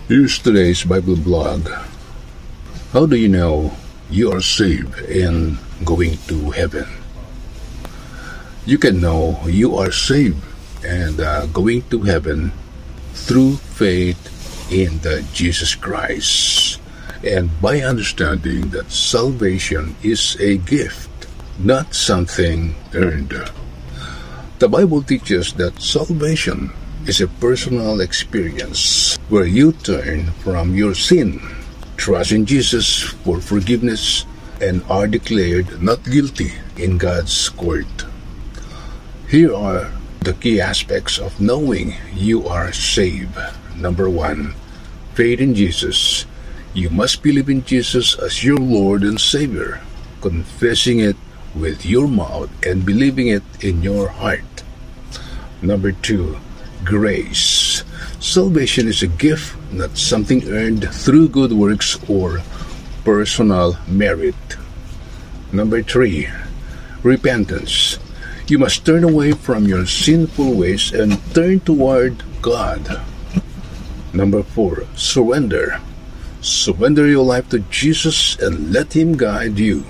Here's today's Bible blog. How do you know you are saved and going to heaven? You can know you are saved and going to heaven through faith in Jesus Christ and by understanding that salvation is a gift, not something earned. The Bible teaches that salvation is a personal experience where you turn from your sin, trust in Jesus for forgiveness, and are declared not guilty in God's court. Here are the key aspects of knowing you are saved. Number one, faith in Jesus. You must believe in Jesus as your Lord and Savior, confessing it with your mouth and believing it in your heart. Number two, grace. Salvation is a gift, not something earned through good works or personal merit. Number three, repentance. You must turn away from your sinful ways and turn toward God. Number four, surrender. Surrender your life to Jesus and let Him guide you.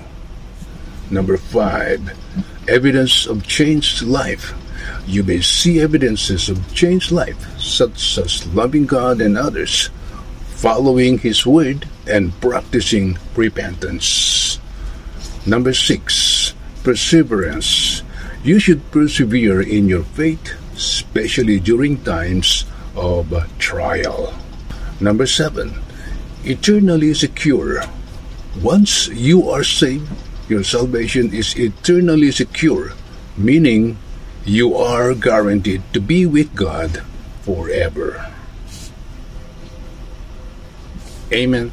Number five, evidence of changed life. You may see evidences of changed life, such as loving God and others, following His word, and practicing repentance. Number six, perseverance. You should persevere in your faith, especially during times of trial. Number seven, eternally secure. Once you are saved, your salvation is eternally secure, meaning you are guaranteed to be with God forever. Amen.